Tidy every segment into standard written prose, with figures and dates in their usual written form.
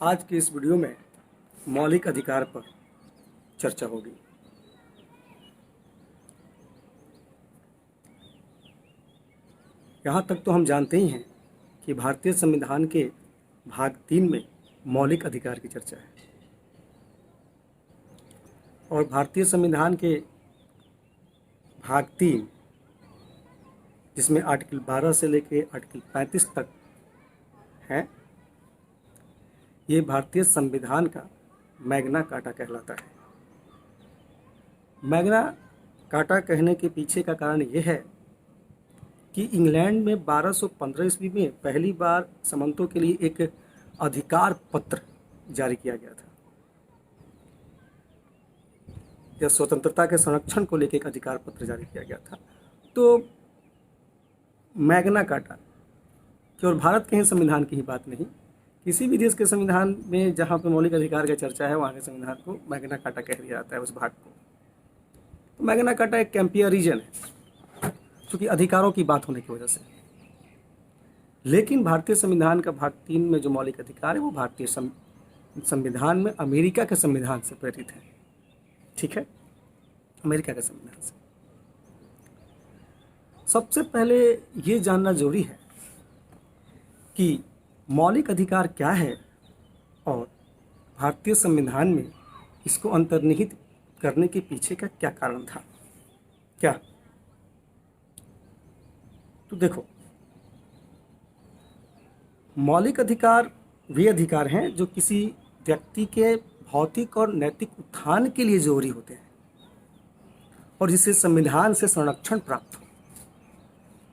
आज की इस वीडियो में मौलिक अधिकार पर चर्चा होगी। यहाँ तक तो हम जानते ही हैं कि भारतीय संविधान के भाग 3 में मौलिक अधिकार की चर्चा है और भारतीय संविधान के भाग 3 जिसमें आर्टिकल 12 से लेकर आर्टिकल 35 तक है, ये भारतीय संविधान का मैग्ना कार्टा कहलाता है। मैग्ना कार्टा कहने के पीछे का कारण ये है कि इंग्लैंड में 1215 ईस्वी में पहली बार सामंतों के लिए एक अधिकार पत्र जारी किया गया था। यह स्वतंत्रता के संरक्षण को लेकर एक अधिकार पत्र जारी किया गया था। तो मैग्ना कार्टा केवल भारत के ही संविधान की ही बात नहीं, किसी भी देश के संविधान में जहाँ पे मौलिक अधिकार की चर्चा है वहाँ के संविधान को मैग्ना कार्टा कह दिया जाता है, उस भाग को। तो मैग्ना कार्टा एक कंपैरिजन है क्योंकि अधिकारों की बात होने की वजह से। लेकिन भारतीय संविधान का भाग 3 में जो मौलिक अधिकार है वो भारतीय संविधान में अमेरिका के संविधान से प्रेरित है। ठीक है, अमेरिका के संविधान से। सबसे पहले ये जानना जरूरी है कि मौलिक अधिकार क्या है और भारतीय संविधान में इसको अंतर्निहित करने के पीछे का क्या कारण था। क्या तो देखो, मौलिक अधिकार वे अधिकार हैं जो किसी व्यक्ति के भौतिक और नैतिक उत्थान के लिए जरूरी होते हैं और जिससे संविधान से संरक्षण प्राप्त हो,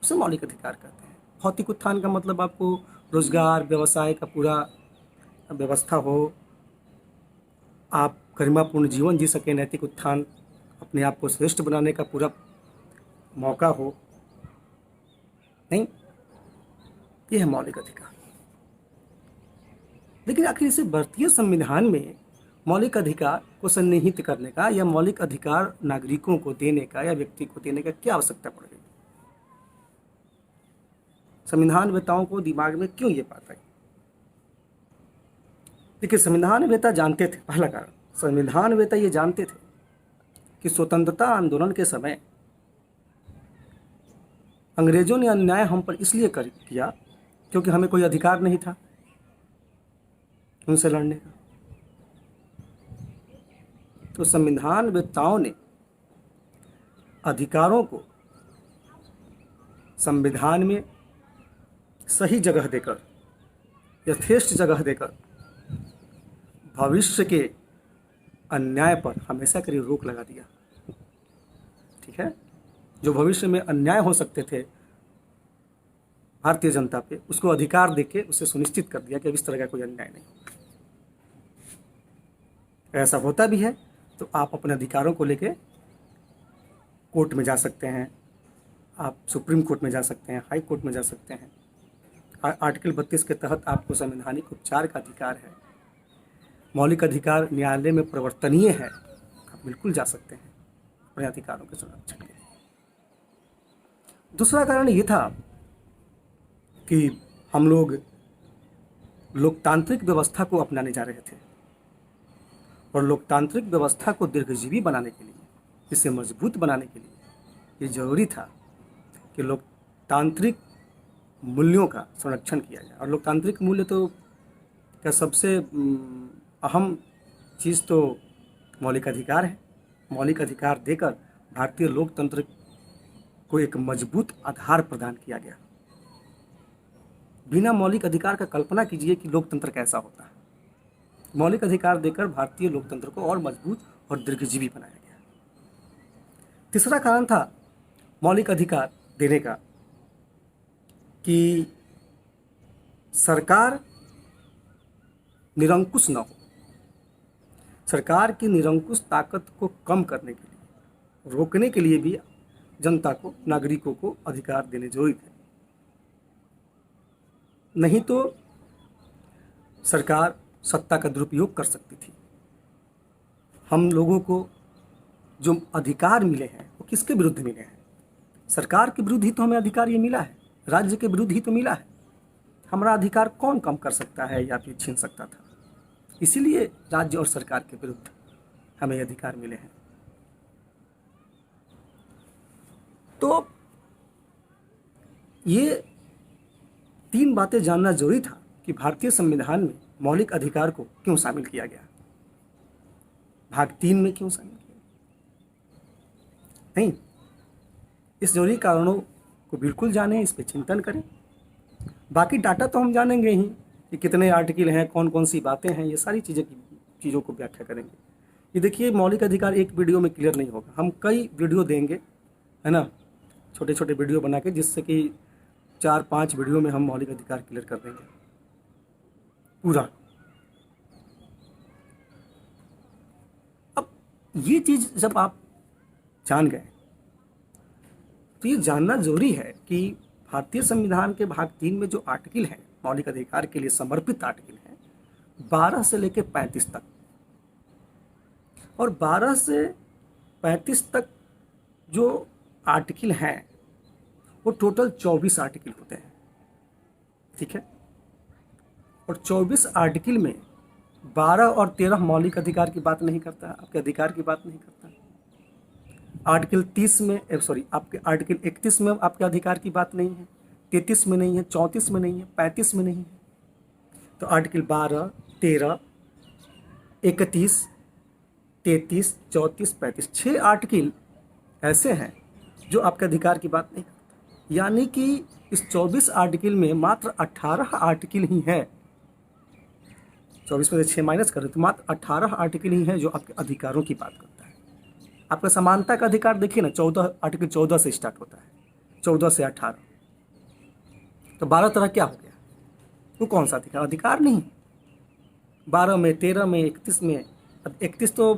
उसे मौलिक अधिकार कहते हैं। भौतिक उत्थान का मतलब आपको रोजगार, व्यवसाय का पूरा व्यवस्था हो, आप गरिमापूर्ण जीवन जी सके, नैतिक उत्थान, अपने आप को श्रेष्ठ बनाने का पूरा मौका हो, नहीं, ये है मौलिक अधिकार। लेकिन आखिर इसे भारतीय संविधान में मौलिक अधिकार को सन्निहित करने का या मौलिक अधिकार नागरिकों को देने का या व्यक्ति को देने का क्या आवश्यकता पड़ गई? संविधान वेताओं को दिमाग में क्यों ये बात आई? देखिए, संविधान वेता जानते थे, पहला कारण, संविधान वेता ये जानते थे कि स्वतंत्रता आंदोलन के समय अंग्रेजों ने अन्याय हम पर इसलिए किया क्योंकि हमें कोई अधिकार नहीं था उनसे लड़ने का। तो संविधान वेताओं ने अधिकारों को संविधान में सही जगह देकर, यथेष्ट जगह देकर, भविष्य के अन्याय पर हमेशा के लिए रोक लगा दिया। ठीक है, जो भविष्य में अन्याय हो सकते थे भारतीय जनता पे, उसको अधिकार देके उसे सुनिश्चित कर दिया कि अब इस तरह का कोई अन्याय नहीं। ऐसा होता भी है तो आप अपने अधिकारों को लेके कोर्ट में जा सकते हैं, आप सुप्रीम कोर्ट में जा सकते हैं, हाई कोर्ट में जा सकते हैं। आर्टिकल 32 के तहत आपको संवैधानिक उपचार का अधिकार है। मौलिक अधिकार न्यायालय में प्रवर्तनीय है, आप बिल्कुल जा सकते हैं अपने अधिकारों के संरक्षण के लिए। दूसरा कारण ये था कि हम लोग लोकतांत्रिक व्यवस्था को अपनाने जा रहे थे और लोकतांत्रिक व्यवस्था को दीर्घजीवी बनाने के लिए, इसे मजबूत बनाने के लिए ये जरूरी था कि लोकतांत्रिक मूल्यों का संरक्षण किया जाए। और लोकतांत्रिक मूल्य तो का सबसे अहम चीज़ तो मौलिक अधिकार है। मौलिक अधिकार देकर भारतीय लोकतंत्र को एक मजबूत आधार प्रदान किया गया। बिना मौलिक अधिकार का कल्पना कीजिए कि लोकतंत्र कैसा होता है। मौलिक अधिकार देकर भारतीय लोकतंत्र को और मजबूत और दीर्घजीवी बनाया गया। तीसरा कारण था मौलिक अधिकार देने का कि सरकार निरंकुश न हो। सरकार की निरंकुश ताकत को कम करने के लिए, रोकने के लिए भी जनता को, नागरिकों को अधिकार देने जरूरी थे। नहीं तो सरकार सत्ता का दुरुपयोग कर सकती थी। हम लोगों को जो अधिकार मिले हैं वो किसके विरुद्ध मिले हैं? सरकार के विरुद्ध ही तो हमें अधिकार ये मिला है, राज्य के विरुद्ध ही तो मिला है। हमारा अधिकार कौन कम कर सकता है या फिर छीन सकता था? इसीलिए राज्य और सरकार के विरुद्ध हमें अधिकार मिले हैं। तो ये 3 बातें जानना जरूरी था कि भारतीय संविधान में मौलिक अधिकार को क्यों शामिल किया गया, भाग 3 में क्यों शामिल किया नहीं। इस जरूरी कारणों को बिल्कुल जानें, इस पर चिंतन करें। बाकी डाटा तो हम जानेंगे ही कि कितने आर्टिकल हैं, कौन कौन सी बातें हैं, ये सारी चीज़ों को व्याख्या करेंगे। ये देखिए, मौलिक अधिकार एक वीडियो में क्लियर नहीं होगा, हम कई वीडियो देंगे, है ना, छोटे छोटे वीडियो बना के, जिससे कि 4-5 वीडियो में हम मौलिक अधिकार क्लियर कर देंगे पूरा। अब ये चीज़ जब आप जान गए तो ये जानना जरूरी है कि भारतीय संविधान के भाग 3 में जो आर्टिकल हैं मौलिक अधिकार के लिए समर्पित आर्टिकल हैं 12 से लेकर 35 तक, और 12 से 35 तक जो आर्टिकल हैं वो टोटल 24 आर्टिकल होते हैं, ठीक है। और 24 आर्टिकल में 12 और 13 मौलिक अधिकार की बात नहीं करता, आपके अधिकार की बात नहीं करता। आर्टिकल 30 में आपके आर्टिकल 31 में आपके अधिकार की बात नहीं है, 33 में नहीं है, 34 में नहीं है, 35 में नहीं है। तो आर्टिकल 12, 13, 31, 33, 34, 35, 6 आर्टिकल ऐसे हैं जो आपके अधिकार की बात नहीं करते। यानी कि इस 24 आर्टिकल में मात्र 18 आर्टिकल ही हैं, 24 में से 6 माइनस करें तो मात्र 18 आर्टिकल ही हैं जो आपके अधिकारों की बात करता है। आपका समानता का अधिकार देखिए ना, 14 आर्टिकल 14 से स्टार्ट होता है, 14 से 18, तो 12 तरह क्या हो गया, वो कौन सा अधिकार, अधिकार नहीं। 12 में, 13 में, 31 में, 31 तो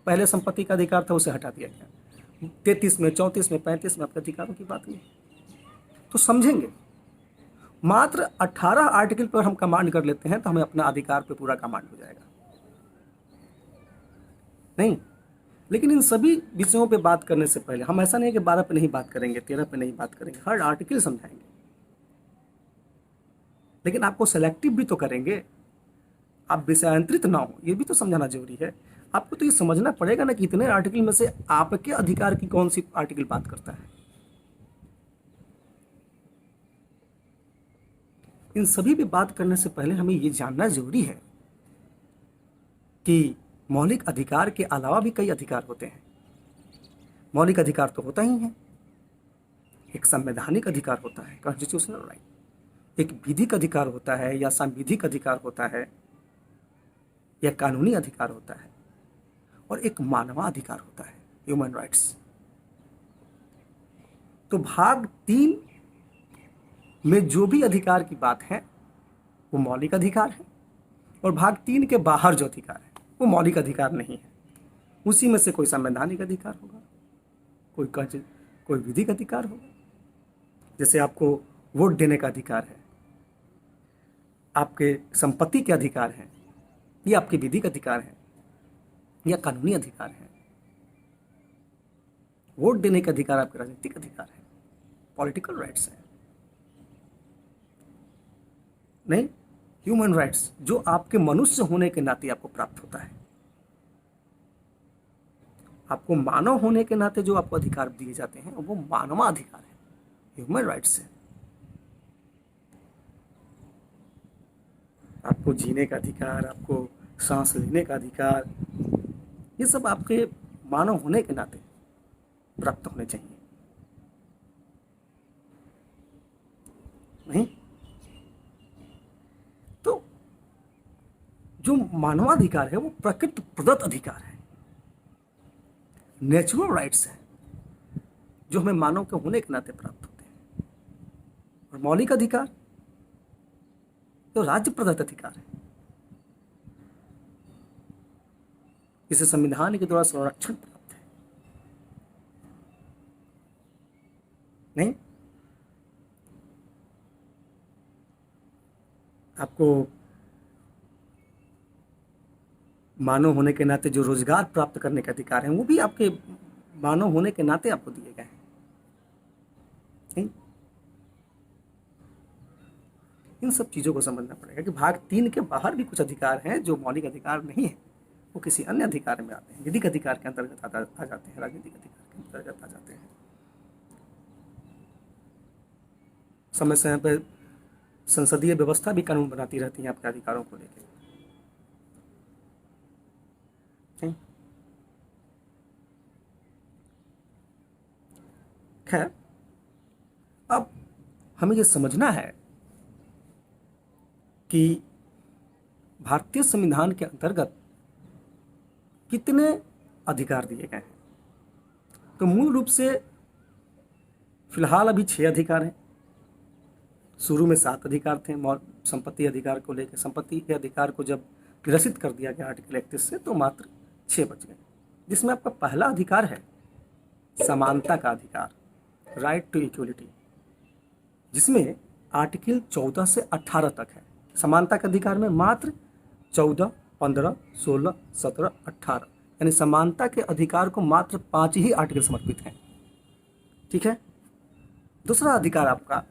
पहले संपत्ति का अधिकार था, उसे हटा दिया गया। 33 में, 34 में, 35 में आपके अधिकारों की बात नहीं। तो समझेंगे, मात्र 18 आर्टिकल पर हम कमांड कर लेते हैं तो हमें अपना अधिकार पे पूरा कमांड हो जाएगा नहीं। लेकिन इन सभी विषयों पे बात करने से पहले हम ऐसा नहीं है कि 12 पे नहीं बात करेंगे, 13 पे नहीं बात करेंगे, हर आर्टिकल समझाएंगे, लेकिन आपको सेलेक्टिव भी तो करेंगे, आप विषयांतरित ना हो, ये भी तो समझाना जरूरी है। आपको तो ये समझना पड़ेगा ना कि इतने आर्टिकल में से आपके अधिकार की कौन सी आर्टिकल बात करता है। इन सभी पे बात करने से पहले हमें ये जानना जरूरी है कि मौलिक अधिकार के अलावा भी कई अधिकार होते हैं। मौलिक अधिकार तो होता ही है, एक संवैधानिक अधिकार होता है, कॉन्स्टिट्यूशनल राइट, एक विधिक अधिकार होता है या सांविधिक अधिकार होता है या कानूनी अधिकार होता है, और एक मानवाधिकार होता है, ह्यूमन राइट्स। तो भाग 3 में जो भी अधिकार की बात है वो मौलिक अधिकार है, और भाग 3 के बाहर जो अधिकार है वो मौलिक अधिकार नहीं है। उसी में से कोई संवैधानिक अधिकार होगा, कोई विधिक अधिकार होगा। जैसे आपको वोट देने का अधिकार है, आपके संपत्ति के अधिकार हैं, ये आपके विधिक अधिकार हैं या कानूनी अधिकार हैं। वोट देने का अधिकार आपके राजनीतिक अधिकार है, पॉलिटिकल राइट्स हैं नहीं। ह्यूमन राइट्स जो आपके मनुष्य होने के नाते आपको प्राप्त होता है, आपको मानव होने के नाते जो आपको अधिकार दिए जाते हैं वो मानवाधिकार है, ह्यूमन राइट्स है। आपको जीने का अधिकार, आपको सांस लेने का अधिकार, ये सब आपके मानव होने के नाते प्राप्त होने चाहिए नहीं। तो जो मानवाधिकार है वो प्रकृति प्रदत्त अधिकार है, नेचुरल राइट्स है जो हमें मानव के होने के नाते प्राप्त होते हैं। और मौलिक अधिकार तो राज्य प्रदत्त अधिकार है, इसे संविधान के द्वारा संरक्षण प्राप्त है नहीं। आपको मानव होने के नाते जो रोजगार प्राप्त करने के अधिकार हैं वो भी आपके मानव होने के नाते आपको दिए गए हैं नहीं। इन सब चीज़ों को समझना पड़ेगा कि भाग 3 के बाहर भी कुछ अधिकार हैं जो मौलिक अधिकार नहीं है, वो किसी अन्य अधिकार में आते हैं, विधिक अधिकार के अंतर्गत आ जाते हैं, राजनीतिक अधिकार के अंतर्गत आ जाते हैं। समय समय पर संसदीय व्यवस्था भी कानून बनाती रहती है आपके अधिकारों को लेकर। खैर, अब हमें ये समझना है कि भारतीय संविधान के अंतर्गत कितने अधिकार दिए गए हैं। तो मूल रूप से फिलहाल अभी 6 अधिकार हैं। शुरू में 7 अधिकार थे संपत्ति अधिकार को लेकर। संपत्ति के अधिकार को जब निरसित कर दिया गया आर्टिकल 31 से, तो मात्र 6 बच गए, जिसमें आपका पहला अधिकार है समानता का अधिकार, राइट टू इक्वलिटी, जिसमें आर्टिकल 14 से 18 तक है। समानता के अधिकार में मात्र 14, 15, 16, 17, 18 यानी समानता के अधिकार को मात्र 5 ही आर्टिकल समर्पित हैं। ठीक है। दूसरा अधिकार आपका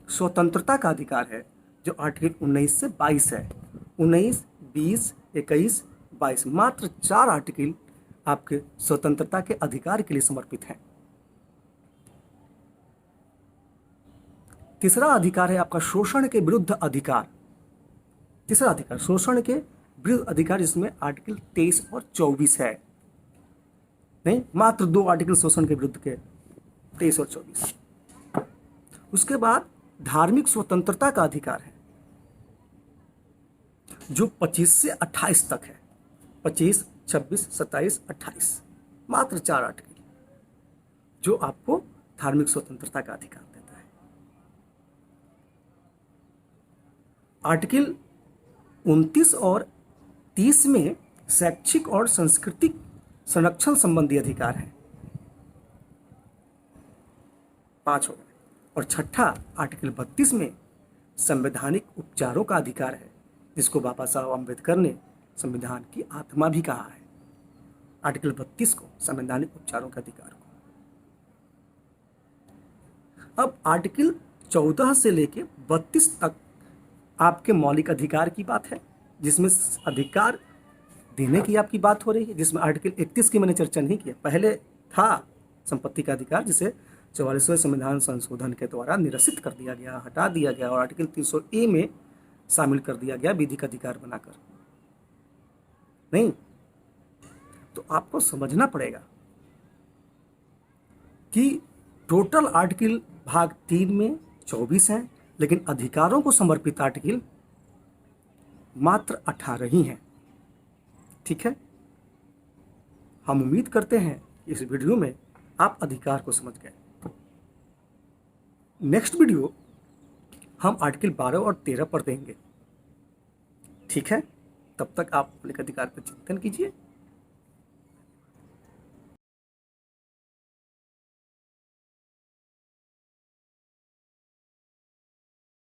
स्वतंत्रता का अधिकार है, जो आर्टिकल 19 से 22 है। 19, 20, 21, 22 मात्र 4 आर्टिकल आपके स्वतंत्रता के अधिकार के लिए समर्पित हैं। तीसरा अधिकार है आपका शोषण के विरुद्ध अधिकार। तीसरा अधिकार शोषण के विरुद्ध अधिकार, जिसमें आर्टिकल 23 और 24 है। नहीं, मात्र 2 आर्टिकल शोषण के विरुद्ध के, 23 और 24। उसके बाद धार्मिक स्वतंत्रता का अधिकार है, जो 25 से 28 तक है। 25, 26, 27, 28 मात्र 4 आर्टिकल जो आपको धार्मिक स्वतंत्रता का अधिकार देता है। आर्टिकल 29 और 30 में शैक्षिक और सांस्कृतिक संरक्षण संबंधी अधिकार है, 5 हो गए। और छठा आर्टिकल 32 में संवैधानिक उपचारों का अधिकार है, जिसको बाबा साहब अम्बेडकर ने संविधान की आत्मा भी कहा है। आर्टिकल 32 को, संवैधानिक उपचारों के अधिकार को। अब आर्टिकल 14 से लेके 32 तक आपके मौलिक अधिकार की बात है, जिसमें अधिकार देने की आपकी बात हो रही है, जिसमें आर्टिकल 31 की मैंने चर्चा नहीं की। पहले था संपत्ति का अधिकार, जिसे 44वें संविधान संशोधन के द्वारा निरसित कर दिया गया, हटा दिया गया, और आर्टिकल 300A में शामिल कर दिया गया विधिक अधिकार बनाकर। नहीं, तो आपको समझना पड़ेगा कि टोटल आर्टिकल भाग 3 में 24 हैं, लेकिन अधिकारों को समर्पित आर्टिकल मात्र 18 ही हैं। ठीक है। हम उम्मीद करते हैं इस वीडियो में आप अधिकार को समझ गए। नेक्स्ट वीडियो हम आर्टिकल 12 और 13 पर देंगे। ठीक है। तब तक आप मौलिक अधिकार पर चिंतन कीजिए।